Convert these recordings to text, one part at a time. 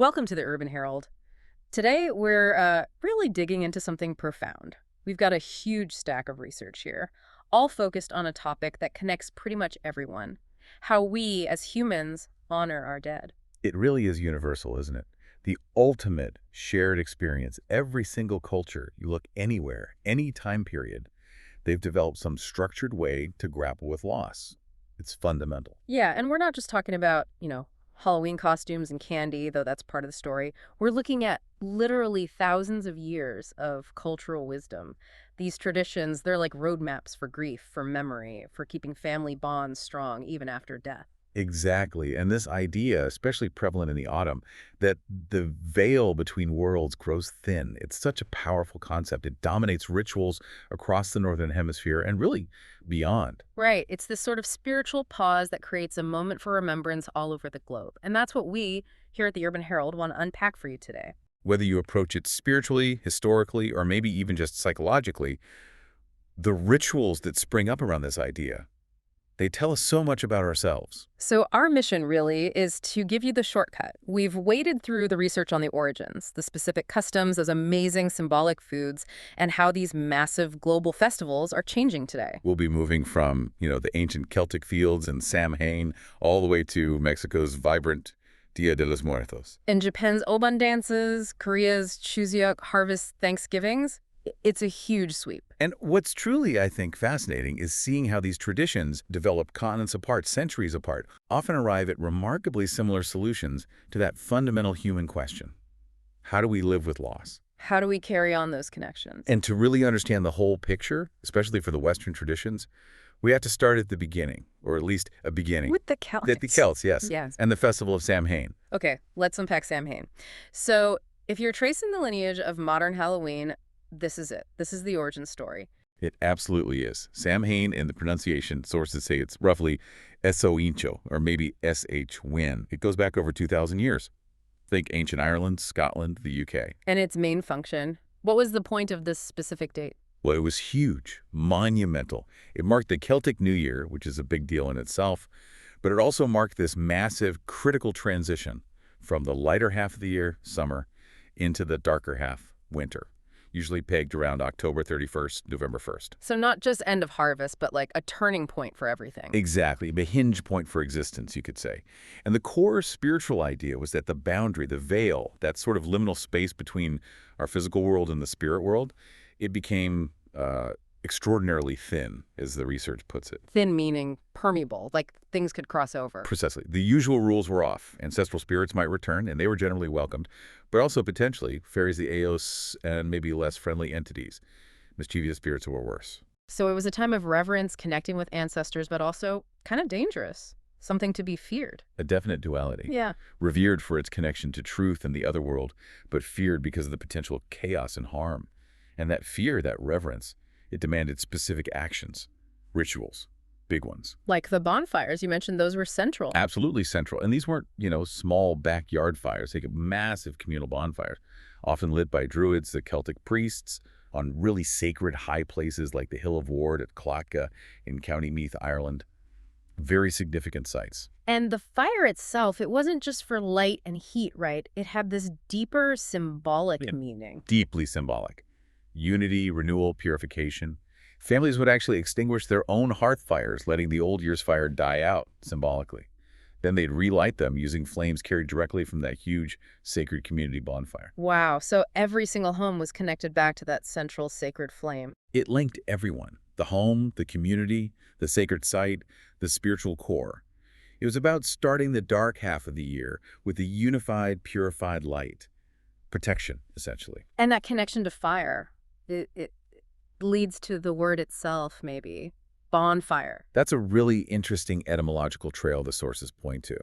Welcome to the Urban Herald. Today, we're really digging into something profound. We've got a huge stack of research here, all focused on a topic that connects pretty much everyone: how we, as humans, honor our dead. It really is universal, isn't it? The ultimate shared experience. Every single culture, you look anywhere, any time period, they've developed some structured way to grapple with loss. It's fundamental. Yeah, and we're not just talking about, Halloween costumes and candy, though that's part of the story. We're looking at literally thousands of years of cultural wisdom. These traditions, they're like roadmaps for grief, for memory, for keeping family bonds strong even after death. Exactly. And this idea, especially prevalent in the autumn, that the veil between worlds grows thin. It's such a powerful concept. It dominates rituals across the Northern Hemisphere and really beyond. Right. It's this sort of spiritual pause that creates a moment for remembrance all over the globe. And that's what we here at the Urban Herald want to unpack for you today. Whether you approach it spiritually, historically, or maybe even just psychologically, the rituals that spring up around this idea, they tell us so much about ourselves. So, our mission really is to give you the shortcut. We've waded through the research on the origins, the specific customs, those amazing symbolic foods, and how these massive global festivals are changing today. We'll be moving from, the ancient Celtic fields and Samhain all the way to Mexico's vibrant Dia de los Muertos. In Japan's Obon dances, Korea's Chuseok harvest Thanksgivings, it's a huge sweep. And what's truly, I think, fascinating is seeing how these traditions, developed continents apart, centuries apart, often arrive at remarkably similar solutions to that fundamental human question. How do we live with loss? How do we carry on those connections? And to really understand the whole picture, especially for the Western traditions, we have to start at the beginning, or at least a beginning. With the Celts. The Celts, yes. Yes. And the Festival of Samhain. Okay, let's unpack Samhain. So, if you're tracing the lineage of modern Halloween, this is it. This is the origin story. It absolutely is. Samhain, in the pronunciation, sources say it's roughly Eso-incho, or maybe S-H-Win. It goes back over 2,000 years. Think ancient Ireland, Scotland, the UK. And its main function. What was the point of this specific date? Well, it was huge, monumental. It marked the Celtic New Year, which is a big deal in itself, but it also marked this massive, critical transition from the lighter half of the year, summer, into the darker half, winter, usually pegged around October 31st, November 1st. So not just end of harvest, but like a turning point for everything. Exactly, a hinge point for existence, you could say. And the core spiritual idea was that the boundary, the veil, that sort of liminal space between our physical world and the spirit world, it became extraordinarily thin, as the research puts it. Thin meaning permeable, like things could cross over. Precisely. The usual rules were off. Ancestral spirits might return, and they were generally welcomed, but also potentially fairies, the Eos, and maybe less friendly entities. Mischievous spirits were worse. So it was a time of reverence, connecting with ancestors, but also kind of dangerous. Something to be feared. A definite duality. Yeah. Revered for its connection to truth and the other world, but feared because of the potential chaos and harm. And that fear, that reverence, it demanded specific actions, rituals, big ones. Like the bonfires, you mentioned those were central. Absolutely central. And these weren't, small backyard fires. They could massive communal bonfires, often lit by druids, the Celtic priests, on really sacred high places like the Hill of Ward at Clotca in County Meath, Ireland. Very significant sites. And the fire itself, it wasn't just for light and heat, right? It had this deeper symbolic meaning. Deeply symbolic. Unity, renewal, purification. Families would actually extinguish their own hearth fires, letting the old year's fire die out symbolically. Then they'd relight them using flames carried directly from that huge sacred community bonfire. Wow, so every single home was connected back to that central sacred flame. It linked everyone, the home, the community, the sacred site, the spiritual core. It was about starting the dark half of the year with a unified, purified light. Protection, essentially. And that connection to fire, it leads to the word itself, maybe. Bonfire. That's a really interesting etymological trail the sources point to.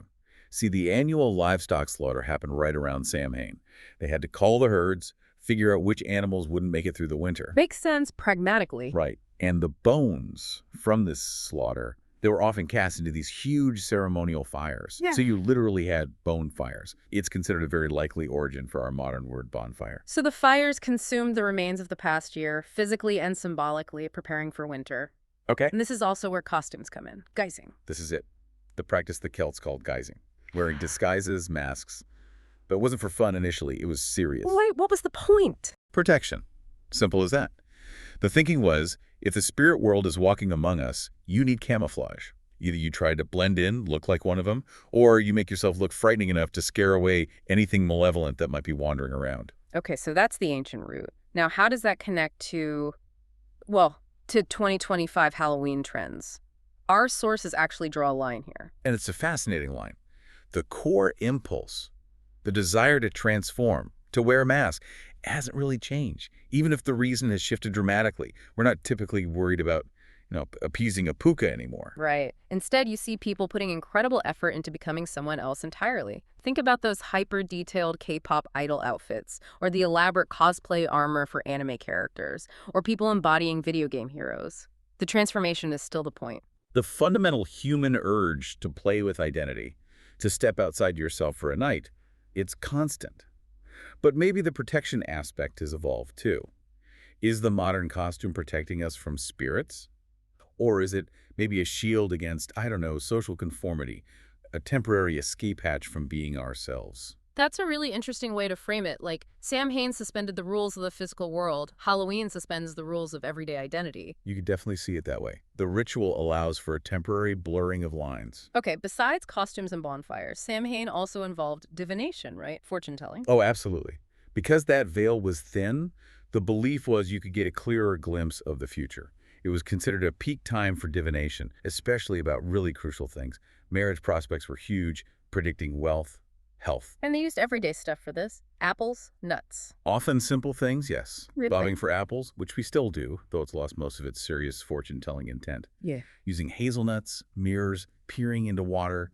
See, the annual livestock slaughter happened right around Samhain. They had to call the herds, figure out which animals wouldn't make it through the winter. Makes sense pragmatically. Right. And the bones from this slaughter, they were often cast into these huge ceremonial fires. Yeah. So you literally had bone fires. It's considered a very likely origin for our modern word bonfire. So the fires consumed the remains of the past year, physically and symbolically, preparing for winter. Okay. And this is also where costumes come in. Guising. This is it. The practice the Celts called guising. Wearing disguises, masks, But it wasn't for fun initially. It was serious. Wait, what was the point? Protection. Simple as that. The thinking was, if the spirit world is walking among us, you need camouflage. Either you try to blend in, look like one of them, or you make yourself look frightening enough to scare away anything malevolent that might be wandering around. Okay, so that's the ancient root. Now, how does that connect to, well, to 2025 Halloween trends? Our sources actually draw a line here. And it's a fascinating line. The core impulse, the desire to transform, to wear a mask, hasn't really changed, even if the reason has shifted dramatically. We're not typically worried about, appeasing a puka anymore. Right. Instead, you see people putting incredible effort into becoming someone else entirely. Think about those hyper-detailed K-pop idol outfits, or the elaborate cosplay armor for anime characters, or people embodying video game heroes. The transformation is still the point. The fundamental human urge to play with identity, to step outside yourself for a night, it's constant. But maybe the protection aspect has evolved too. Is the modern costume protecting us from spirits? Or is it maybe a shield against, I don't know, social conformity, a temporary escape hatch from being ourselves? That's a really interesting way to frame it. Like, Samhain suspended the rules of the physical world. Halloween suspends the rules of everyday identity. You could definitely see it that way. The ritual allows for a temporary blurring of lines. Okay, besides costumes and bonfires, Samhain also involved divination, right? Fortune-telling. Oh, absolutely. Because that veil was thin, the belief was you could get a clearer glimpse of the future. It was considered a peak time for divination, especially about really crucial things. Marriage prospects were huge, predicting wealth, health. And they used everyday stuff for this. Apples, nuts. Often simple things, yes. Really? Bobbing for apples, which we still do, though it's lost most of its serious fortune-telling intent. Yeah. Using hazelnuts, mirrors, peering into water,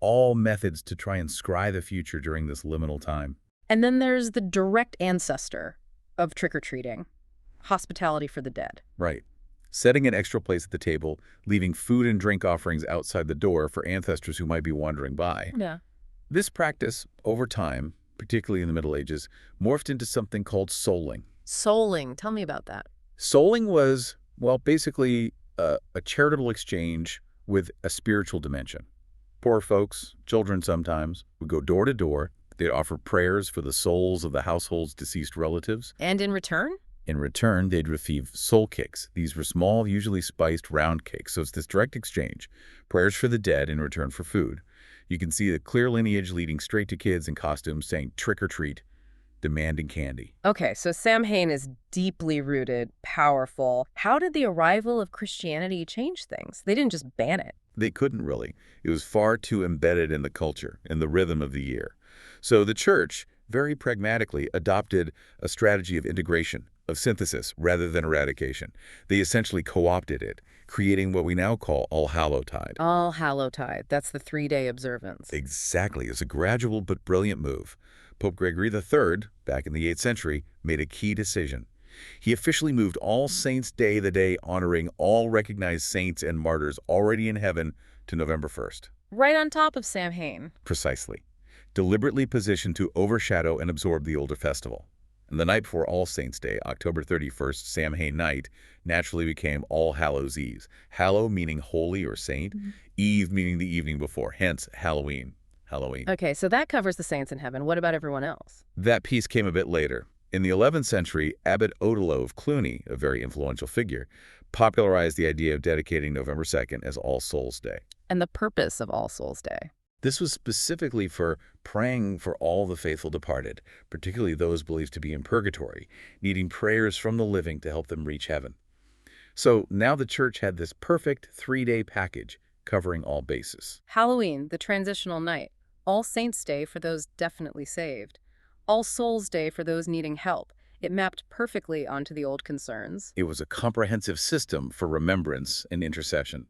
all methods to try and scry the future during this liminal time. And then there's the direct ancestor of trick-or-treating. Hospitality for the dead. Right. Setting an extra place at the table, leaving food and drink offerings outside the door for ancestors who might be wandering by. Yeah. This practice, over time, particularly in the Middle Ages, morphed into something called souling. Souling. Tell me about that. Souling was, well, basically a charitable exchange with a spiritual dimension. Poor folks, children sometimes, would go door to door. They'd offer prayers for the souls of the household's deceased relatives. And in return? In return, they'd receive soul cakes. These were small, usually spiced round cakes. So it's this direct exchange. Prayers for the dead in return for food. You can see the clear lineage leading straight to kids in costumes saying trick or treat, demanding candy. Okay, so Samhain is deeply rooted, powerful. How did the arrival of Christianity change things? They didn't just ban it. They couldn't really. It was far too embedded in the culture, in the rhythm of the year. So the church, very pragmatically, adopted a strategy of integration, of synthesis, rather than eradication. They essentially co-opted it, creating what we now call All-Hallowtide. All-Hallowtide. That's the 3-day observance. Exactly. It's a gradual but brilliant move. Pope Gregory III, back in the 8th century, made a key decision. He officially moved All Saints' Day, the day honoring all recognized saints and martyrs already in heaven, to November 1st. Right on top of Samhain. Precisely. Deliberately positioned to overshadow and absorb the older festival. And the night before All Saints' Day, October 31st, Samhain night, naturally became All Hallows' Eve. Hallow meaning holy or saint, Eve meaning the evening before, hence Halloween. Okay, so that covers the saints in heaven. What about everyone else? That piece came a bit later. In the 11th century, Abbot Odilo of Cluny, a very influential figure, popularized the idea of dedicating November 2nd as All Souls' Day. And the purpose of All Souls' Day? This was specifically for praying for all the faithful departed, particularly those believed to be in purgatory, needing prayers from the living to help them reach heaven. So now the church had this perfect 3-day package covering all bases. Halloween, the transitional night. All Saints' Day for those definitely saved. All Souls' Day for those needing help. It mapped perfectly onto the old concerns. It was a comprehensive system for remembrance and intercession,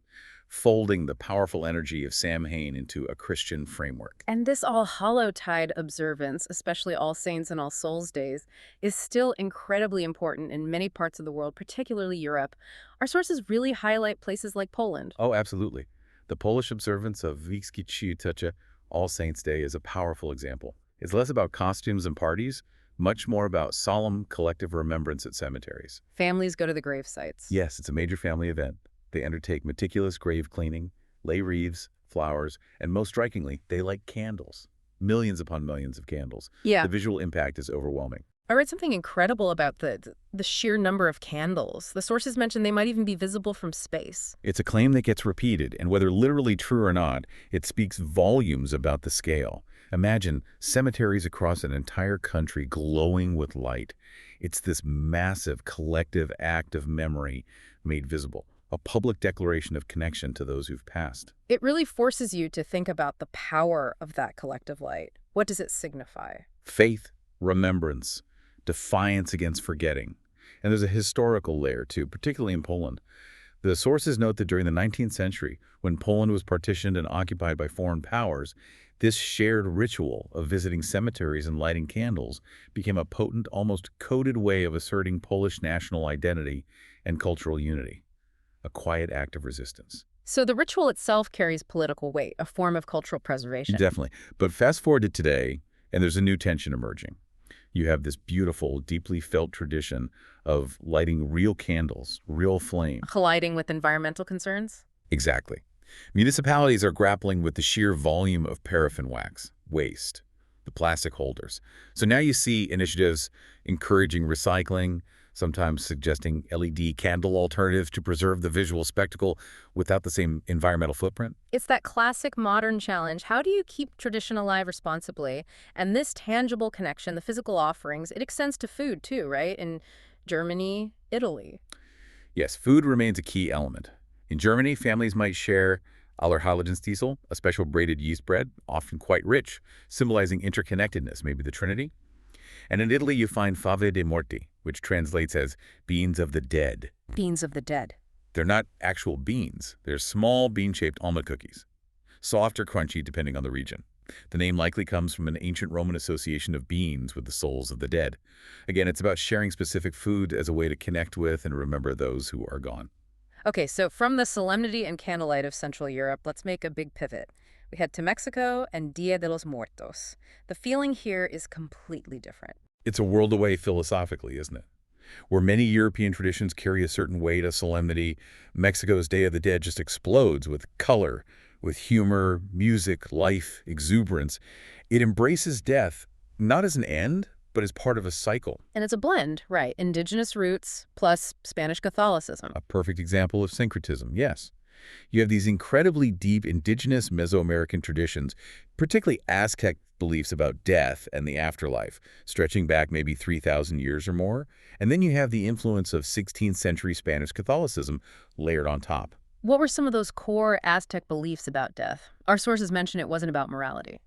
folding the powerful energy of Samhain into a Christian framework. And this All-Hallowtide observance, especially All Saints and All Souls Days, is still incredibly important in many parts of the world, particularly Europe. Our sources really highlight places like Poland. Oh, absolutely. The Polish observance of Wiejskie Tucha, All Saints' Day, is a powerful example. It's less about costumes and parties, much more about solemn collective remembrance at cemeteries. Families go to the grave sites. Yes, it's a major family event. They undertake meticulous grave cleaning, lay wreaths, flowers, and most strikingly, they light candles. millions upon millions of candles. The Yeah. visual impact is overwhelming. I read something incredible about the sheer number of candles. The sources mentioned they might even be visible from space. It's a claim that gets repeated, and whether literally true or not, it speaks volumes about the scale. Imagine cemeteries across an entire country glowing with light. It's this massive collective act of memory made visible, a public declaration of connection to those who've passed. It really forces you to think about the power of that collective light. What does it signify? Faith, remembrance, defiance against forgetting. And there's a historical layer, too, particularly in Poland. The sources note that during the 19th century, when Poland was partitioned and occupied by foreign powers, this shared ritual of visiting cemeteries and lighting candles became a potent, almost coded way of asserting Polish national identity and cultural unity, a quiet act of resistance. So the ritual itself carries political weight, a form of cultural preservation. Definitely. But fast forward to today, and there's a new tension emerging. You have this beautiful, deeply felt tradition of lighting real candles, real flame. Colliding with environmental concerns? Exactly. Municipalities are grappling with the sheer volume of paraffin wax, waste, the plastic holders. So now you see initiatives encouraging recycling, sometimes suggesting LED candle alternatives to preserve the visual spectacle without the same environmental footprint. It's that classic modern challenge. How do you keep tradition alive responsibly? And this tangible connection, the physical offerings, it extends to food too, right? In Germany, Italy. Yes, food remains a key element. In Germany, families might share Allerheiligenstiesel, a special braided yeast bread, often quite rich, symbolizing interconnectedness, maybe the Trinity. And in Italy, you find fave de morti, which translates as beans of the dead. Beans of the dead. They're not actual beans. They're small bean-shaped almond cookies, soft or crunchy depending on the region. The name likely comes from an ancient Roman association of beans with the souls of the dead. Again, it's about sharing specific food as a way to connect with and remember those who are gone. Okay, so from the solemnity and candlelight of Central Europe, let's make a big pivot. We head to Mexico and Dia de los Muertos. The feeling here is completely different. It's a world away philosophically, isn't it? Where many European traditions carry a certain weight of solemnity, Mexico's Day of the Dead just explodes with color, with humor, music, life, exuberance. It embraces death, not as an end, but as part of a cycle. And it's a blend, right? Indigenous roots plus Spanish Catholicism. A perfect example of syncretism, yes. You have these incredibly deep indigenous Mesoamerican traditions, particularly Aztec beliefs about death and the afterlife, stretching back maybe 3,000 years or more. And then you have the influence of 16th century Spanish Catholicism layered on top. What were some of those core Aztec beliefs about death? Our sources mention it wasn't about morality.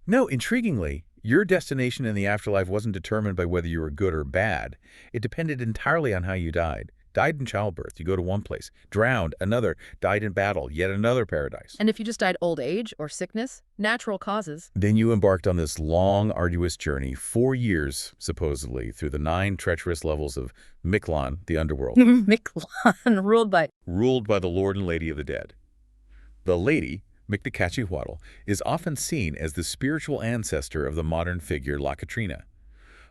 No, intriguingly, your destination in the afterlife wasn't determined by whether you were good or bad. It depended entirely on how you died. Died in childbirth, you go to one place. Drowned, another. Died in battle, yet another paradise. And if you just died old age or sickness, natural causes. Then you embarked on this long, arduous journey, 4 years, supposedly, through the 9 treacherous levels of Mictlan, the underworld. Mictlan, ruled by the Lord and Lady of the Dead. The lady, Mictlantecuhtli, is often seen as the spiritual ancestor of the modern figure La Catrina.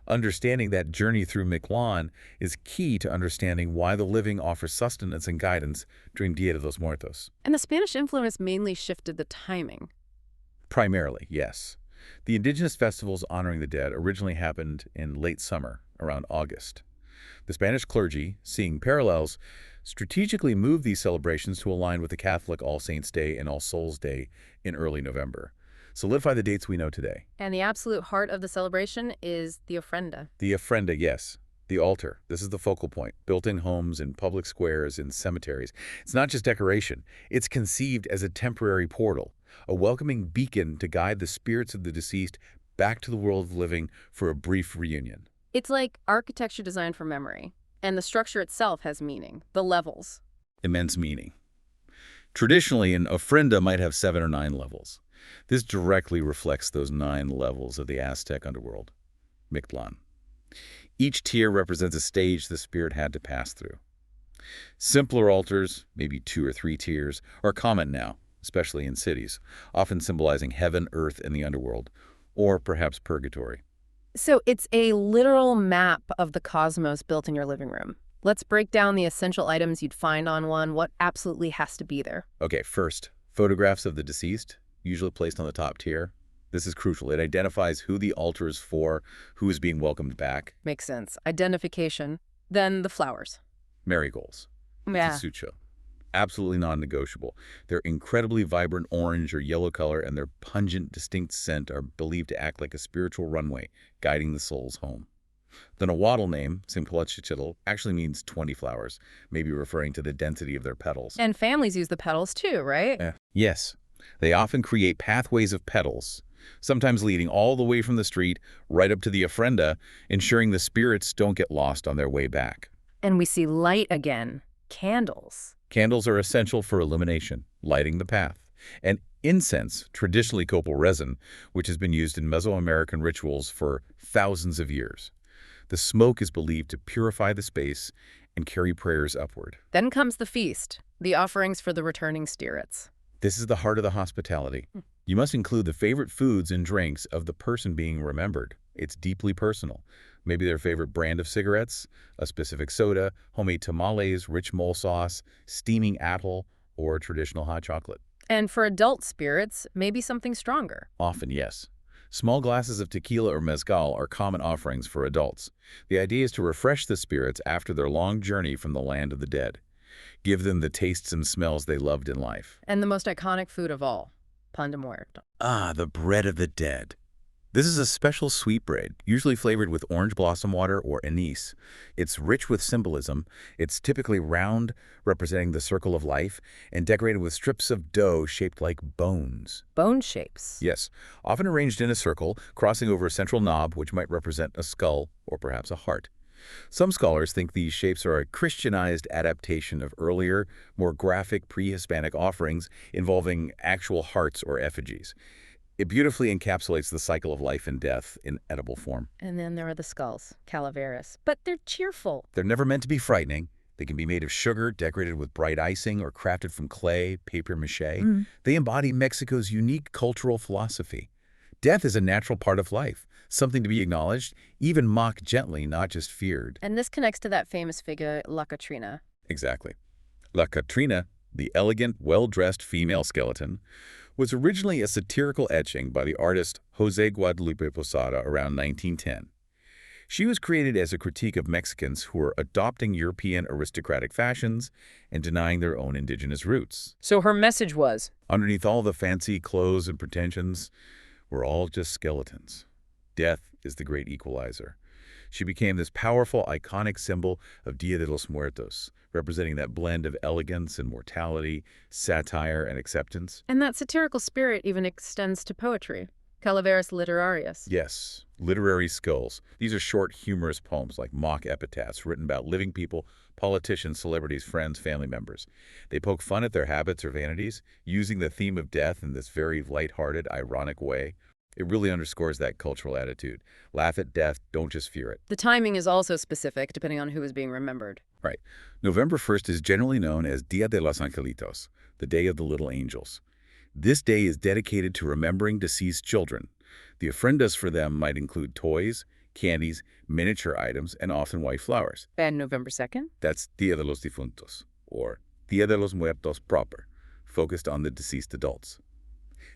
Understanding that journey through Mictlan is key to understanding why the living offer sustenance and guidance during Dia de los Muertos. And the Spanish influence mainly shifted the timing. Primarily, yes. The indigenous festivals honoring the dead originally happened in late summer, around August. The Spanish clergy, seeing parallels, strategically moved these celebrations to align with the Catholic All Saints' Day and All Souls' Day in early November. Solidify the dates we know today. And the absolute heart of the celebration is the ofrenda. The ofrenda, yes. The altar. This is the focal point. Built in homes, in public squares, in cemeteries. It's not just decoration. It's conceived as a temporary portal, a welcoming beacon to guide the spirits of the deceased back to the world of living for a brief reunion. It's like architecture designed for memory. And the structure itself has meaning. The levels. Immense meaning. Traditionally, an ofrenda might have 7 or 9 levels. This directly reflects those 9 levels of the Aztec underworld, Mictlan. Each tier represents a stage the spirit had to pass through. Simpler altars, maybe 2 or 3 tiers, are common now, especially in cities, often symbolizing heaven, earth, and the underworld, or perhaps purgatory. So it's a literal map of the cosmos built in your living room. Let's break down the essential items you'd find on one, what absolutely has to be there. Okay, first, photographs of the deceased, usually placed on the top tier. This is crucial. It identifies who the altar is for, who is being welcomed back. Makes sense. Identification. Then the flowers. Marigolds. Yeah. Tsucho. Absolutely non-negotiable. Their incredibly vibrant orange or yellow color and their pungent, distinct scent are believed to act like a spiritual runway, guiding the souls home. The Nahuatl name, Simquelachitl, actually means 20 flowers, maybe referring to the density of their petals. And families use the petals too, right? Yes, they often create pathways of petals, sometimes leading all the way from the street right up to the ofrenda, ensuring the spirits don't get lost on their way back. And we see light again. Candles. Candles are essential for illumination, lighting the path. And incense, traditionally copal resin, which has been used in Mesoamerican rituals for thousands of years. The smoke is believed to purify the space and carry prayers upward. Then comes the feast, the offerings for the returning spirits. This is the heart of the hospitality. You must include the favorite foods and drinks of the person being remembered. It's deeply personal. Maybe their favorite brand of cigarettes, a specific soda, homemade tamales, rich mole sauce, steaming atol, or traditional hot chocolate. And for adult spirits, maybe something stronger. Often, yes. Small glasses of tequila or mezcal are common offerings for adults. The idea is to refresh the spirits after their long journey from the land of the dead. Give them the tastes and smells they loved in life. And the most iconic food of all, pan de muerto. Ah, the bread of the dead. This is a special sweet bread, usually flavored with orange blossom water or anise. It's rich with symbolism. It's typically round, representing the circle of life, and decorated with strips of dough shaped like bones. Bone shapes. Yes, often arranged in a circle, crossing over a central knob, which might represent a skull or perhaps a heart. Some scholars think these shapes are a Christianized adaptation of earlier, more graphic pre-Hispanic offerings involving actual hearts or effigies. It beautifully encapsulates the cycle of life and death in edible form. And then there are the skulls, calaveras. But they're cheerful. They're never meant to be frightening. They can be made of sugar, decorated with bright icing, or crafted from clay, papier-mâché. They embody Mexico's unique cultural philosophy. Death is a natural part of life, something to be acknowledged, even mocked gently, not just feared. And this connects to that famous figure, La Catrina. Exactly. La Catrina, the elegant, well-dressed female skeleton, was originally a satirical etching by the artist José Guadalupe Posada around 1910. She was created as a critique of Mexicans who were adopting European aristocratic fashions and denying their own indigenous roots. So her message was, Underneath all the fancy clothes and pretensions, we're all just skeletons. Death is the great equalizer. She became this powerful, iconic symbol of Dia de los Muertos, representing that blend of elegance and mortality, satire and acceptance. and that satirical spirit even extends to poetry. Calaveras literarias. Yes, literary skulls. These are short, humorous poems like mock epitaphs written about living people, politicians, celebrities, friends, family members. They poke fun at their habits or vanities, using the theme of death in this very lighthearted, ironic way. It really underscores that cultural attitude. Laugh at death, don't just fear it. The timing is also specific, depending on who is being remembered. Right. November 1st is generally known as Dia de los Angelitos, the Day of the Little Angels. This day is dedicated to remembering deceased children. The ofrendas for them might include toys, candies, miniature items, and often white flowers. And November 2nd? That's Dia de los Difuntos, or Dia de los Muertos proper, focused on the deceased adults.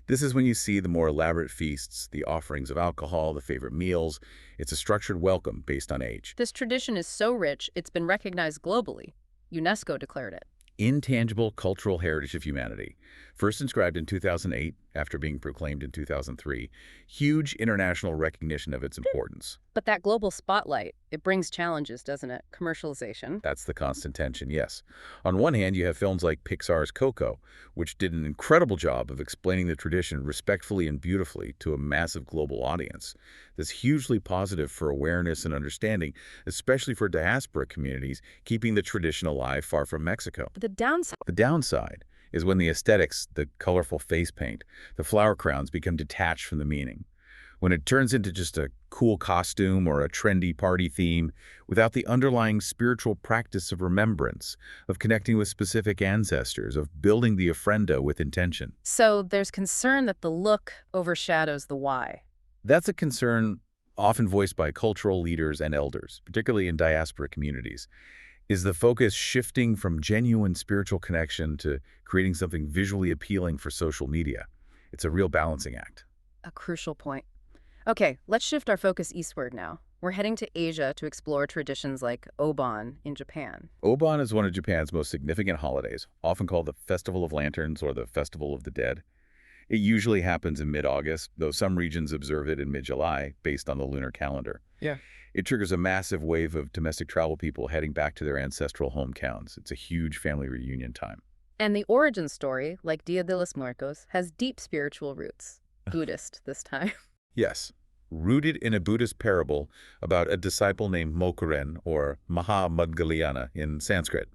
This is when you see the more elaborate feasts, the offerings of alcohol, the favorite meals. It's a structured welcome based on age. This tradition is so rich, it's been recognized globally. UNESCO declared it. Intangible cultural heritage of humanity. First inscribed in 2008, after being proclaimed in 2003. Huge international recognition of its importance. But that global spotlight, it brings challenges, doesn't it? Commercialization. That's the constant tension, yes. On one hand, you have films like Pixar's Coco, which did an incredible job of explaining the tradition respectfully and beautifully to a massive global audience. That's hugely positive for awareness and understanding, especially for diaspora communities, keeping the tradition alive far from Mexico. But the downside. The downside is when the aesthetics, the colorful face paint, the flower crowns become detached from the meaning. When it turns into just a cool costume or a trendy party theme without the underlying spiritual practice of remembrance, of connecting with specific ancestors, of building the ofrenda with intention. So there's concern that the look overshadows the why. That's a concern often voiced by cultural leaders and elders, particularly in diaspora communities. Is the focus shifting from genuine spiritual connection to creating something visually appealing for social media? It's a real balancing act. A crucial point. Okay, let's shift our focus eastward now. We're heading to Asia to explore traditions like Obon in Japan. Obon is one of Japan's most significant holidays, often called the Festival of Lanterns or the Festival of the Dead. It usually happens in mid-August, though some regions observe it in mid-July based on the lunar calendar. Yeah. It triggers a massive wave of domestic travel people heading back to their ancestral hometowns. It's a huge family reunion time. And the origin story, like Dia de los Muertos, has deep spiritual roots. Buddhist this time. Yes, rooted in a Buddhist parable about a disciple named Mokuren, or Mahamudgalyana in Sanskrit,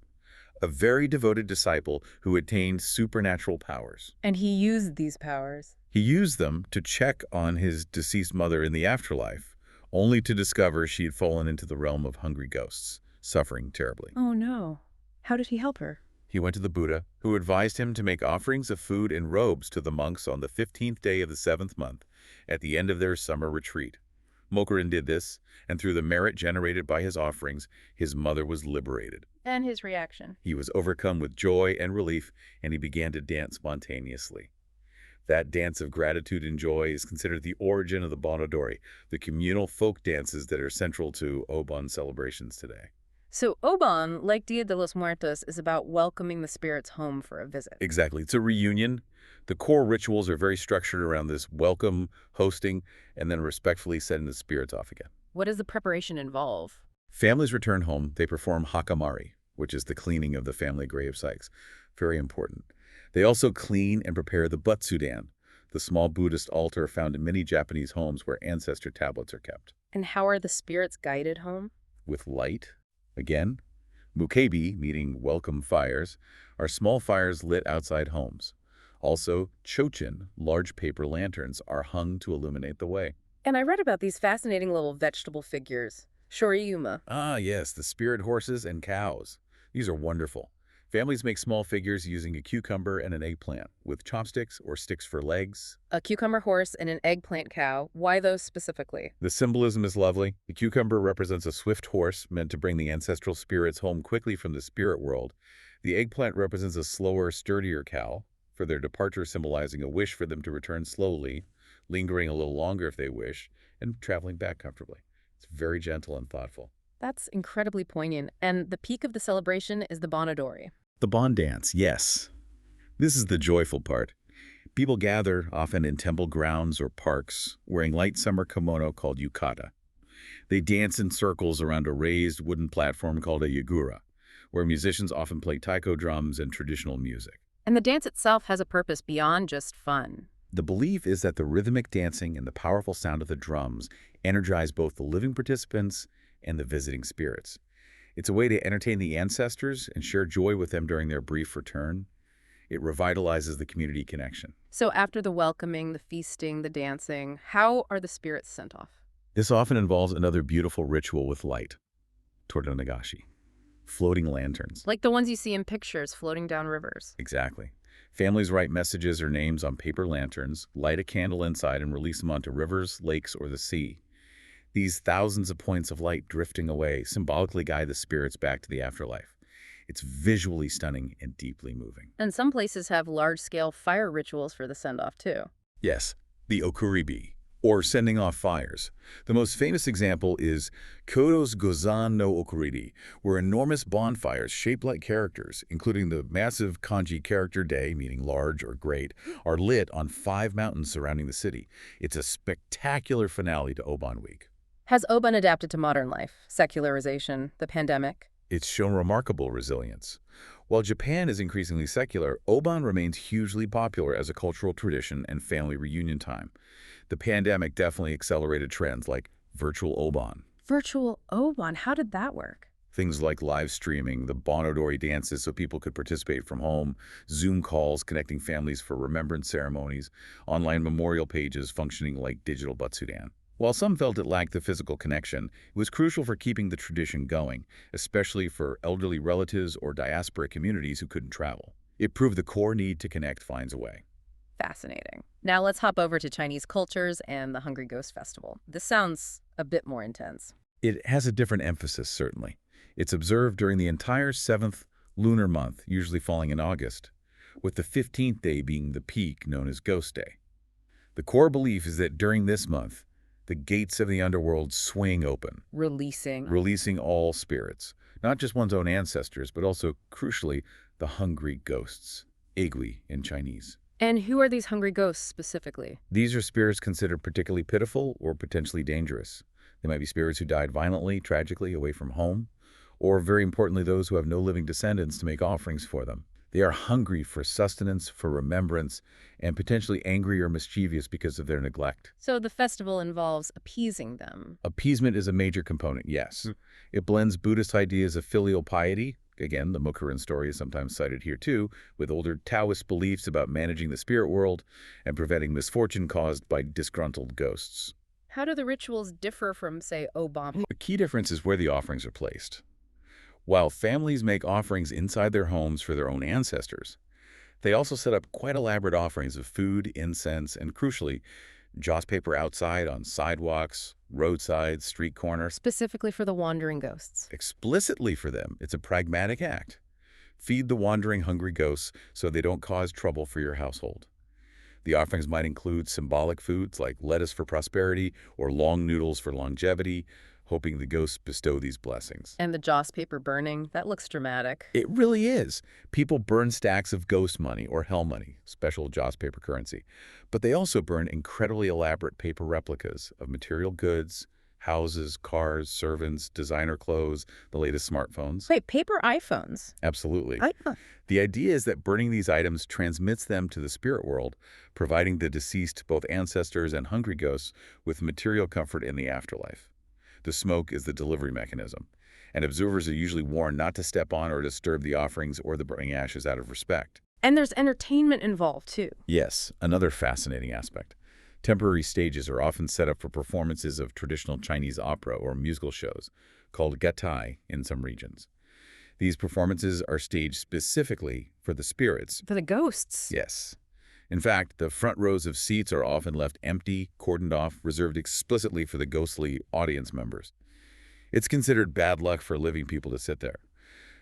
a very devoted disciple who attained supernatural powers. And he used these powers. He used them to check on his deceased mother in the afterlife, only to discover she had fallen into the realm of hungry ghosts, suffering terribly. Oh no. How did he help her? He went to the Buddha, who advised him to make offerings of food and robes to the monks on the 15th day of the 7th month, at the end of their summer retreat. Mokuren did this, and through the merit generated by his offerings, his mother was liberated. And his reaction. He was overcome with joy and relief, and he began to dance spontaneously. That dance of gratitude and joy is considered the origin of the Bonodori, the communal folk dances that are central to Obon celebrations today. So Obon, like Dia de los Muertos, is about welcoming the spirits home for a visit. Exactly. It's a reunion. The core rituals are very structured around this welcome, hosting, and then respectfully sending the spirits off again. What does the preparation involve? Families return home. They perform hakamari, which is the cleaning of the family grave sites. Very important. They also clean and prepare the butsudan, the small Buddhist altar found in many Japanese homes where ancestor tablets are kept. And how are the spirits guided home? With light. Again, mukebi, meaning welcome fires, are small fires lit outside homes. Also, chochin, large paper lanterns, are hung to illuminate the way. And I read about these fascinating little vegetable figures. Shoriyuma. Ah, yes, the spirit horses and cows. These are wonderful. Families make small figures using a cucumber and an eggplant, with chopsticks or sticks for legs. A cucumber horse and an eggplant cow. Why those specifically? The symbolism is lovely. The cucumber represents a swift horse meant to bring the ancestral spirits home quickly from the spirit world. The eggplant represents a slower, sturdier cow, for their departure symbolizing a wish for them to return slowly, lingering a little longer if they wish, and traveling back comfortably. It's very gentle and thoughtful. That's incredibly poignant. And the peak of the celebration is the Bonodori. The Bon dance, yes. This is the joyful part. People gather, often in temple grounds or parks, wearing light summer kimono called yukata. They dance in circles around a raised wooden platform called a yagura, where musicians often play taiko drums and traditional music. And the dance itself has a purpose beyond just fun. The belief is that the rhythmic dancing and the powerful sound of the drums energize both the living participants and the visiting spirits. It's a way to entertain the ancestors and share joy with them during their brief return. It revitalizes the community connection. So after the welcoming, the feasting, the dancing, how are the spirits sent off? This often involves another beautiful ritual with light, Tordo Nagashi, floating lanterns. Like the ones you see in pictures floating down rivers. Exactly. Families write messages or names on paper lanterns, light a candle inside, and release them onto rivers, lakes, or the sea. These thousands of points of light drifting away symbolically guide the spirits back to the afterlife. It's visually stunning and deeply moving. And some places have large-scale fire rituals for the send-off, too. Yes, the okuribi, or sending off fires. The most famous example is Kyoto's Gozan no Okuriri, where enormous bonfires shaped like characters, including the massive kanji character day, meaning large or great, are lit on 5 mountains surrounding the city. It's a spectacular finale to Obon Week. Has Obon adapted to modern life, secularization, the pandemic? It's shown remarkable resilience. While Japan is increasingly secular, Obon remains hugely popular as a cultural tradition and family reunion time. The pandemic definitely accelerated trends like virtual Obon. Virtual Obon, how did that work? Things like live streaming, the Bonodori dances so people could participate from home, Zoom calls connecting families for remembrance ceremonies, online memorial pages functioning like digital butsudan. While some felt it lacked the physical connection, it was crucial for keeping the tradition going, especially for elderly relatives or diaspora communities who couldn't travel. It proved the core need to connect finds a way. Fascinating. Now let's hop over to Chinese cultures and the Hungry Ghost Festival. This sounds a bit more intense. It has a different emphasis, certainly. It's observed during the entire 7th lunar month, usually falling in August, with the 15th day being the peak known as Ghost Day. The core belief is that during this month, the gates of the underworld swing open, Releasing. releasing all spirits, not just one's own ancestors, but also, crucially, the hungry ghosts, igui in Chinese. And who are these hungry ghosts specifically? These are spirits considered particularly pitiful or potentially dangerous. They might be spirits who died violently, tragically, away from home, or, very importantly, those who have no living descendants to make offerings for them. They are hungry for sustenance, for remembrance, and potentially angry or mischievous because of their neglect. So the festival involves appeasing them. Appeasement is a major component, yes. It blends Buddhist ideas of filial piety, again, the Mukharan story is sometimes cited here too, with older Taoist beliefs about managing the spirit world and preventing misfortune caused by disgruntled ghosts. How do the rituals differ from, say, Obon? The key difference is where the offerings are placed. While families make offerings inside their homes for their own ancestors, they also set up quite elaborate offerings of food, incense, and crucially, joss paper outside on sidewalks, roadsides, street corners. Specifically for the wandering ghosts. Explicitly for them, it's a pragmatic act. Feed the wandering hungry ghosts so they don't cause trouble for your household. The offerings might include symbolic foods like lettuce for prosperity or long noodles for longevity, hoping the ghosts bestow these blessings. And the joss paper burning, that looks dramatic. It really is. People burn stacks of ghost money or hell money, special joss paper currency. But they also burn incredibly elaborate paper replicas of material goods, houses, cars, servants, designer clothes, the latest smartphones. Wait, paper iPhones? Absolutely. I, The idea is that burning these items transmits them to the spirit world, providing the deceased, both ancestors and hungry ghosts, with material comfort in the afterlife. The smoke is the delivery mechanism, and observers are usually warned not to step on or disturb the offerings or the burning ashes out of respect. And there's entertainment involved, too. Yes, another fascinating aspect. Temporary stages are often set up for performances of traditional Chinese opera or musical shows, called gatai in some regions. These performances are staged specifically for the spirits. For the ghosts. Yes. In fact, the front rows of seats are often left empty, cordoned off, reserved explicitly for the ghostly audience members. It's considered bad luck for living people to sit there.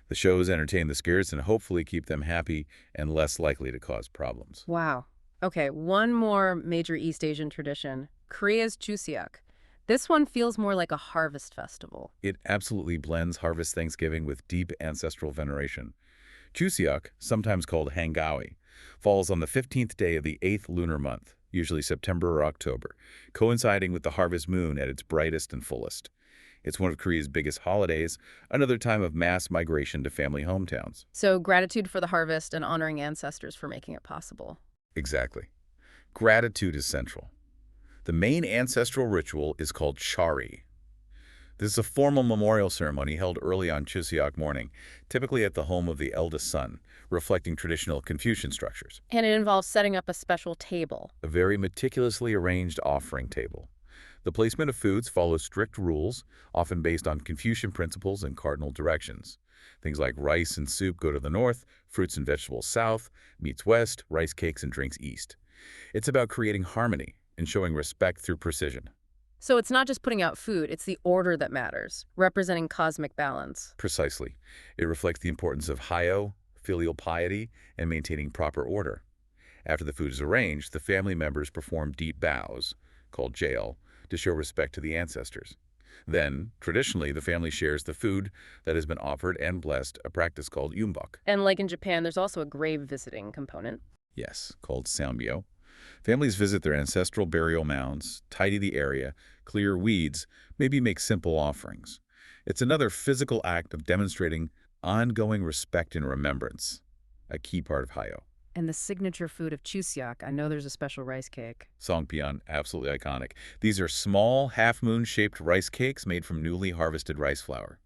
The shows entertain the spirits and hopefully keep them happy and less likely to cause problems. Wow. Okay, one more major East Asian tradition, Korea's Chuseok. This one feels more like a harvest festival. It absolutely blends harvest Thanksgiving with deep ancestral veneration. Chuseok, sometimes called Hangawi, falls on the 15th day of the 8th lunar month, usually September or October, coinciding with the harvest moon at its brightest and fullest. It's one of Korea's biggest holidays, another time of mass migration to family hometowns. So gratitude for the harvest and honoring ancestors for making it possible. Exactly. Gratitude is central. The main ancestral ritual is called chari. This is a formal memorial ceremony held early on Chuseok morning, typically at the home of the eldest son, reflecting traditional Confucian structures. And it involves setting up a special table. A very meticulously arranged offering table. The placement of foods follows strict rules, often based on Confucian principles and cardinal directions. Things like rice and soup go to the north, fruits and vegetables south, meats west, rice cakes and drinks east. It's about creating harmony and showing respect through precision. So it's not just putting out food, it's the order that matters, representing cosmic balance. Precisely. It reflects the importance of hyo, filial piety, and maintaining proper order. After the food is arranged, the family members perform deep bows, called jail, to show respect to the ancestors. Then, traditionally, the family shares the food that has been offered and blessed, a practice called yumbok. And like in Japan, there's also a grave visiting component. Yes, called sambyo. Families visit their ancestral burial mounds, tidy the area, clear weeds, maybe make simple offerings. It's another physical act of demonstrating ongoing respect and remembrance, a key part of hyo. And the signature food of Chuseok, I know there's a special rice cake. Songpyeon, absolutely iconic. These are small, half-moon-shaped rice cakes made from newly harvested rice flour.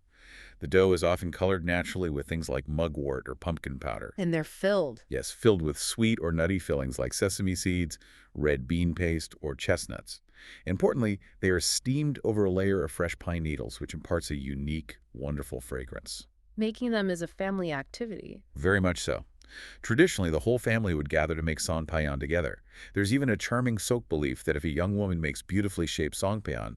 The dough is often colored naturally with things like mugwort or pumpkin powder. And they're filled. Yes, filled with sweet or nutty fillings like sesame seeds, red bean paste, or chestnuts. Importantly, they are steamed over a layer of fresh pine needles, which imparts a unique, wonderful fragrance. Making them is a family activity. Very much so. Traditionally, the whole family would gather to make songpyeon together. There's even a charming Seok belief that if a young woman makes beautifully shaped songpyeon,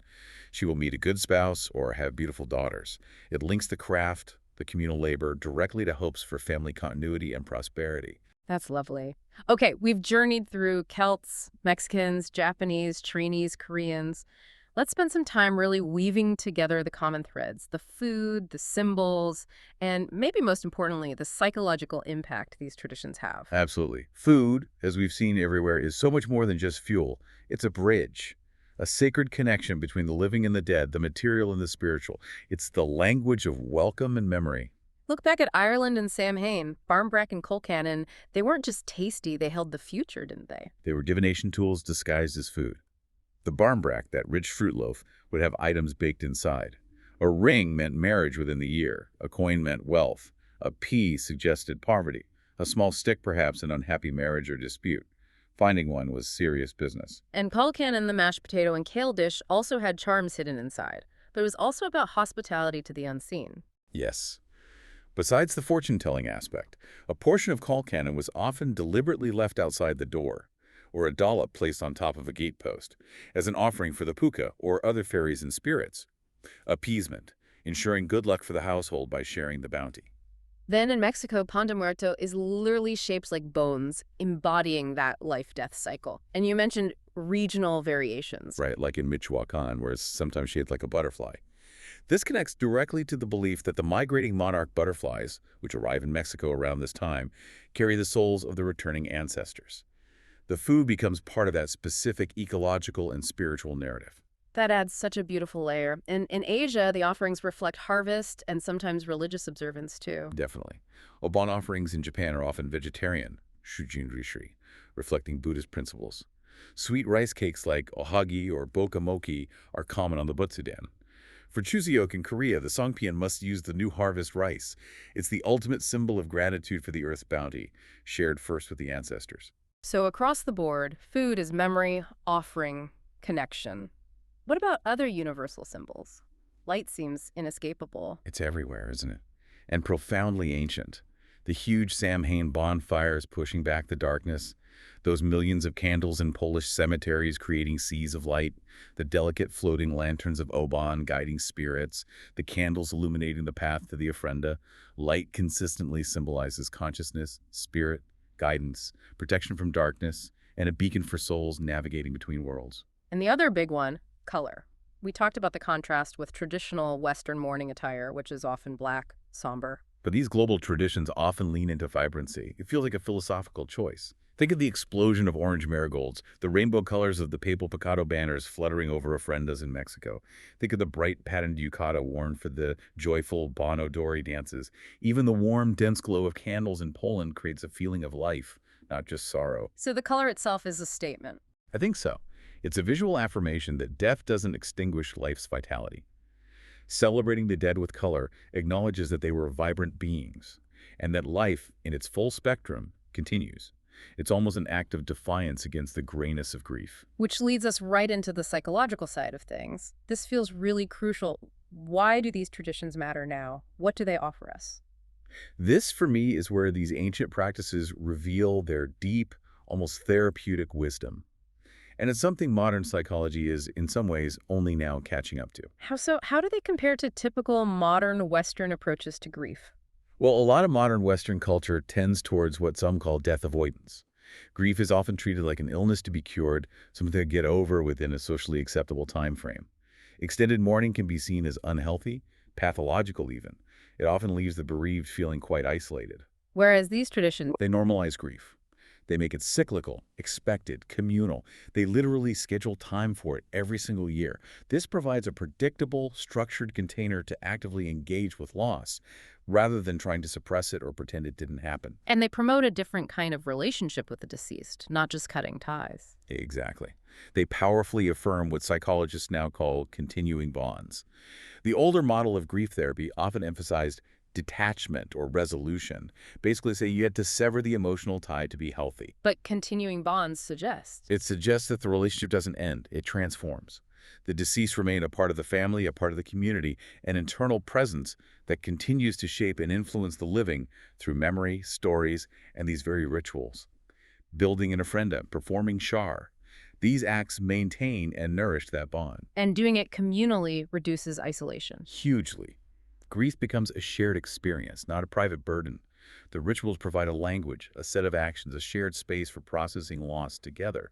she will meet a good spouse or have beautiful daughters. It links the craft, the communal labor, directly to hopes for family continuity and prosperity. That's lovely. Okay, we've journeyed through Celts, Mexicans, Japanese, Chinese, Koreans. Let's spend some time really weaving together the common threads, the food, the symbols, and maybe most importantly, the psychological impact these traditions have. Absolutely. Food, as we've seen everywhere, is so much more than just fuel. It's a bridge, a sacred connection between the living and the dead, the material and the spiritual. It's the language of welcome and memory. Look back at Ireland and Samhain, barmbrack and colcannon. They weren't just tasty, they held the future, didn't they? They were divination tools disguised as food. The barmbrack, that rich fruit loaf, would have items baked inside. A ring meant marriage within the year. A coin meant wealth. A pea suggested poverty. A small stick, perhaps, an unhappy marriage or dispute. Finding one was serious business. And colcannon, the mashed potato and kale dish, also had charms hidden inside. But it was also about hospitality to the unseen. Yes. Besides the fortune-telling aspect, a portion of colcannon was often deliberately left outside the door, or a dollop placed on top of a gatepost, as an offering for the puka or other fairies and spirits. Appeasement, ensuring good luck for the household by sharing the bounty. Then in Mexico, Pan de Muerto is literally shaped like bones, embodying that life-death cycle. And you mentioned regional variations. Right, like in Michoacan, where it's sometimes shaped like a butterfly. This connects directly to the belief that the migrating monarch butterflies, which arrive in Mexico around this time, carry the souls of the returning ancestors. The food becomes part of that specific ecological and spiritual narrative. That adds such a beautiful layer. And in Asia, the offerings reflect harvest and sometimes religious observance too. Definitely. Obon offerings in Japan are often vegetarian, shujin rishi, reflecting Buddhist principles. Sweet rice cakes like ohagi or bokamoki are common on the butsudan. For Chuseok in Korea, the songpyeon must use the new harvest rice. It's the ultimate symbol of gratitude for the earth's bounty, shared first with the ancestors. So across the board, food is memory, offering, connection. What about other universal symbols? Light seems inescapable. It's everywhere, isn't it? And profoundly ancient. The huge Samhain bonfires pushing back the darkness, those millions of candles in Polish cemeteries creating seas of light, the delicate floating lanterns of Obon guiding spirits, the candles illuminating the path to the ofrenda. Light consistently symbolizes consciousness, spirit, guidance, protection from darkness, and a beacon for souls navigating between worlds. And the other big one, color. We talked about the contrast with traditional Western mourning attire, which is often black, somber. But these global traditions often lean into vibrancy. It feels like a philosophical choice. Think of the explosion of orange marigolds, the rainbow colors of the papal picado banners fluttering over ofrendas in Mexico. Think of the bright patterned yukata worn for the joyful Bon Odori dances. Even the warm, dense glow of candles in Poland creates a feeling of life, not just sorrow. So the color itself is a statement. I think so. It's a visual affirmation that death doesn't extinguish life's vitality. Celebrating the dead with color acknowledges that they were vibrant beings, and that life, in its full spectrum, continues. It's almost an act of defiance against the grayness of grief. Which leads us right into the psychological side of things. This feels really crucial. Why do these traditions matter now? What do they offer us? This, for me, is where these ancient practices reveal their deep, almost therapeutic wisdom. And it's something modern psychology is, in some ways, only now catching up to. How so? How do they compare to typical modern Western approaches to grief? Well, a lot of modern Western culture tends towards what some call death avoidance. Grief is often treated like an illness to be cured, something to get over within a socially acceptable time frame. Extended mourning can be seen as unhealthy, pathological even. It often leaves the bereaved feeling quite isolated. Whereas these traditions, They normalize grief. They make it cyclical, expected, communal. They literally schedule time for it every single year. This provides a predictable, structured container to actively engage with loss, rather than trying to suppress it or pretend it didn't happen. and they promote a different kind of relationship with the deceased, not just cutting ties. Exactly. They powerfully affirm what psychologists now call continuing bonds. The older model of grief therapy often emphasized detachment or resolution, basically say you had to sever the emotional tie to be healthy. But continuing bonds suggest. It suggests that the relationship doesn't end, it transforms. The deceased remain a part of the family, a part of the community, an internal presence that continues to shape and influence the living through memory, stories, and these very rituals. Building an ofrenda, performing shar. These acts maintain and nourish that bond. And doing it communally reduces isolation. Hugely. Grief becomes a shared experience, not a private burden. The rituals provide a language, a set of actions, a shared space for processing loss together.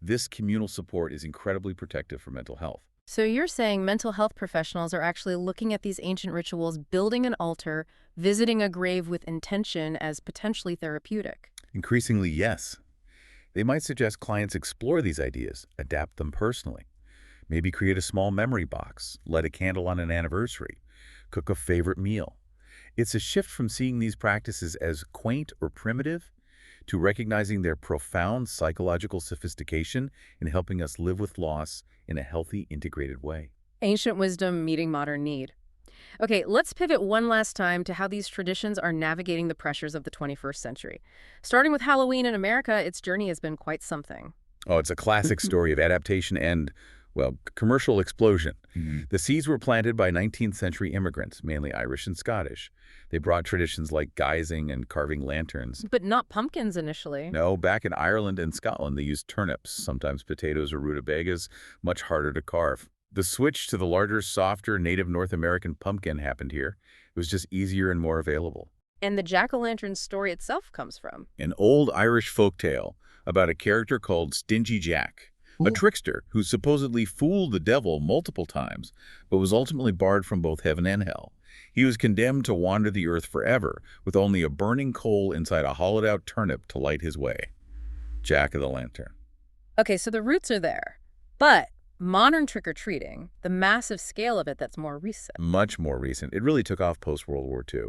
This communal support is incredibly protective for mental health. So you're saying mental health professionals are actually looking at these ancient rituals, building an altar, visiting a grave with intention as potentially therapeutic. Increasingly, yes. They might suggest clients explore these ideas, adapt them personally. Maybe create a small memory box, light a candle on an anniversary, cook a favorite meal. It's a shift from seeing these practices as quaint or primitive to recognizing their profound psychological sophistication in helping us live with loss in a healthy, integrated way. Ancient wisdom meeting modern need. Okay, let's pivot one last time to how these traditions are navigating the pressures of the 21st century. Starting with Halloween in America, its journey has been quite something. Oh, it's a classic story of adaptation and, well, commercial explosion. The seeds were planted by 19th century immigrants, mainly Irish and Scottish. They brought traditions like guising and carving lanterns. But not pumpkins initially. No, back in Ireland and Scotland, they used turnips, sometimes potatoes or rutabagas, much harder to carve. The switch to the larger, softer, native North American pumpkin happened here. It was just easier and more available. And the jack-o'-lantern story itself comes from. An old Irish folktale about a character called Stingy Jack, a trickster who supposedly fooled the devil multiple times, but was ultimately barred from both heaven and hell. He was condemned to wander the earth forever, with only a burning coal inside a hollowed-out turnip to light his way. Jack of the Lantern. Okay, so the roots are there. But modern trick-or-treating, the massive scale of it that's more recent. Much more recent. It really took off post-World War II.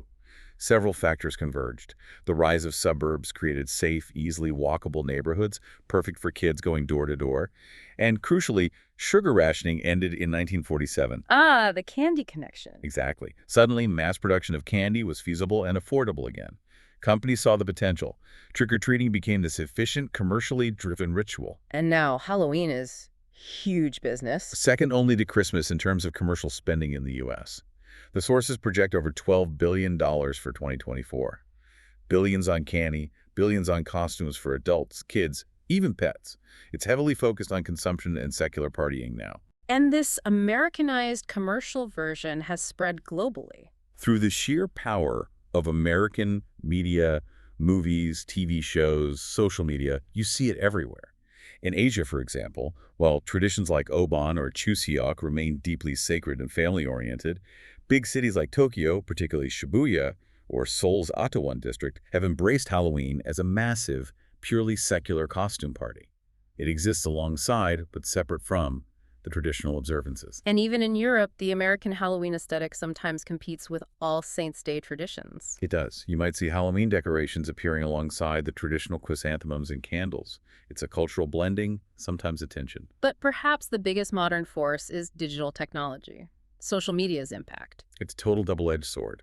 Several factors converged. The rise of suburbs created safe, easily walkable neighborhoods, perfect for kids going door to door. And crucially, sugar rationing ended in 1947. Ah, the candy connection. Exactly. Suddenly, mass production of candy was feasible and affordable again. Companies saw the potential. Trick-or-treating became this efficient, commercially driven ritual. And now Halloween is huge business. Second only to Christmas in terms of commercial spending in the U.S. The sources project over $12 billion for 2024. Billions on candy, billions on costumes for adults, kids, even pets. It's heavily focused on consumption and secular partying now. And this Americanized commercial version has spread globally. Through the sheer power of American media, movies, TV shows, social media, you see it everywhere. In Asia, for example, while traditions like Obon or Chuseok remain deeply sacred and family-oriented, big cities like Tokyo, particularly Shibuya, or Seoul's Itaewon district, have embraced Halloween as a massive, purely secular costume party. It exists alongside, but separate from, the traditional observances. And even in Europe, the American Halloween aesthetic sometimes competes with All Saints' Day traditions. It does. You might see Halloween decorations appearing alongside the traditional chrysanthemums and candles. It's a cultural blending, sometimes a tension. But perhaps the biggest modern force is digital technology, social media's impact. It's a total double-edged sword.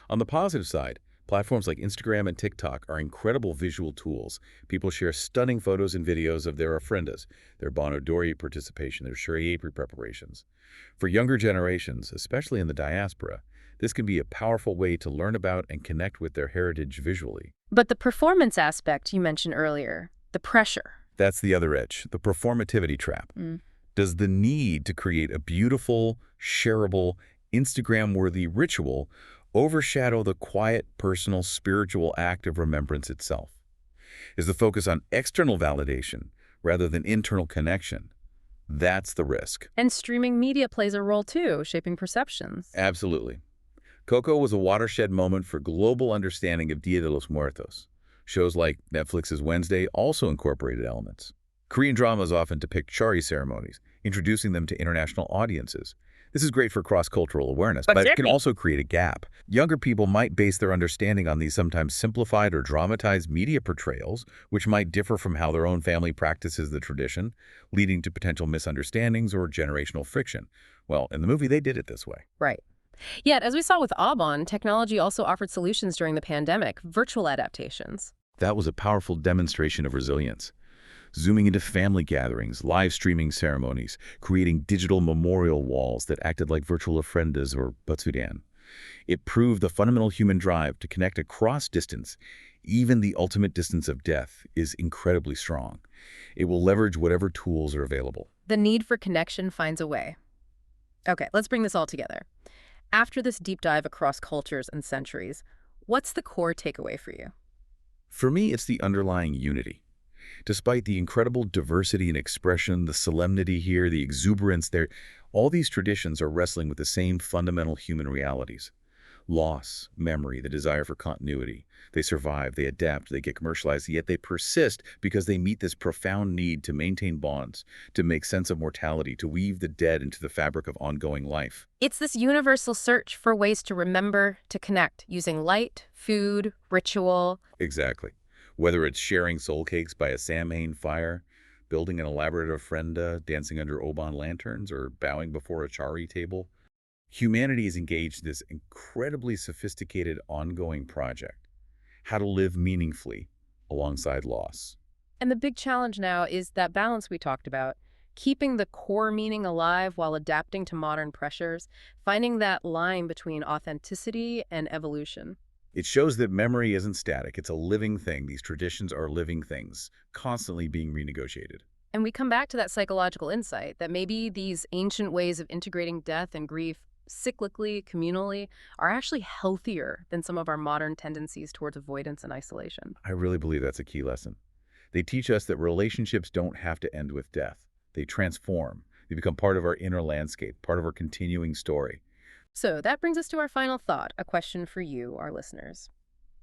On the positive side, platforms like Instagram and TikTok are incredible visual tools. People share stunning photos and videos of their ofrendas, their Bon Odori participation, their Shuri preparations. For younger generations, especially in the diaspora, this can be a powerful way to learn about and connect with their heritage visually. But the performance aspect you mentioned earlier, the pressure. That's the other edge, the performativity trap. Does the need to create a beautiful, shareable, Instagram-worthy ritual overshadow the quiet, personal, spiritual act of remembrance itself? Is the focus on external validation rather than internal connection? That's the risk. And streaming media plays a role too, shaping perceptions. Absolutely. Coco was a watershed moment for global understanding of Dia de los Muertos. Shows like Netflix's Wednesday also incorporated elements. Korean dramas often depict Shari ceremonies, introducing them to international audiences. This is great for cross-cultural awareness, but it can also create a gap. Younger people might base their understanding on these sometimes simplified or dramatized media portrayals, which might differ from how their own family practices the tradition, leading to potential misunderstandings or generational friction. Well, in the movie, they did it this way. Right. Yet, as we saw with Obon, technology also offered solutions during the pandemic, virtual adaptations. That was a powerful demonstration of resilience. Zooming into family gatherings, live streaming ceremonies, creating digital memorial walls that acted like virtual ofrendas or batsudan. It proved the fundamental human drive to connect across distance. Even the ultimate distance of death is incredibly strong. It will leverage whatever tools are available. The need for connection finds a way. Okay, let's bring this all together. After this deep dive across cultures and centuries, What's the core takeaway for you? For me, it's the underlying unity. Despite the incredible diversity and expression, the solemnity here, the exuberance there, all these traditions are wrestling with the same fundamental human realities. Loss, memory, the desire for continuity. They survive, they adapt, they get commercialized, yet they persist because they meet this profound need to maintain bonds, to make sense of mortality, to weave the dead into the fabric of ongoing life. It's this universal search for ways to remember, to connect, using light, food, ritual. Exactly. Whether it's sharing soul cakes by a Samhain fire, building an elaborate ofrenda, dancing under Obon lanterns, or bowing before a chari table, humanity is engaged in this incredibly sophisticated ongoing project. How to live meaningfully alongside loss. And the big challenge now is that balance we talked about, keeping the core meaning alive while adapting to modern pressures, finding that line between authenticity and evolution. It shows that memory isn't static. It's a living thing. These traditions are living things, constantly being renegotiated. And we come back to that psychological insight that maybe these ancient ways of integrating death and grief cyclically, communally, are actually healthier than some of our modern tendencies towards avoidance and isolation. I really believe that's a key lesson. They teach us that relationships don't have to end with death. They transform. They become part of our inner landscape, part of our continuing story. So that brings us to our final thought, a question for you, our listeners.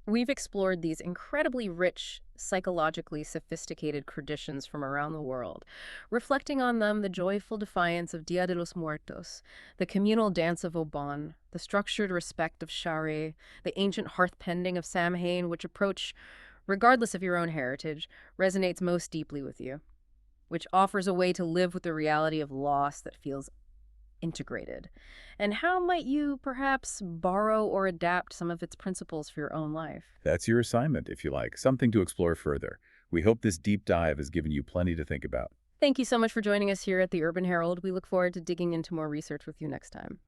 We've explored these incredibly rich, psychologically sophisticated traditions from around the world, reflecting on them the joyful defiance of Dia de los Muertos, the communal dance of Obon, the structured respect of Shari, the ancient hearth pending of Samhain, which approach, regardless of your own heritage, resonates most deeply with you, which offers a way to live with the reality of loss that feels integrated. And how might you perhaps borrow or adapt some of its principles for your own life? That's your assignment, if you like, something to explore further. We hope this deep dive has given you plenty to think about. Thank you so much for joining us here at the Urban Herald. We look forward to digging into more research with you next time.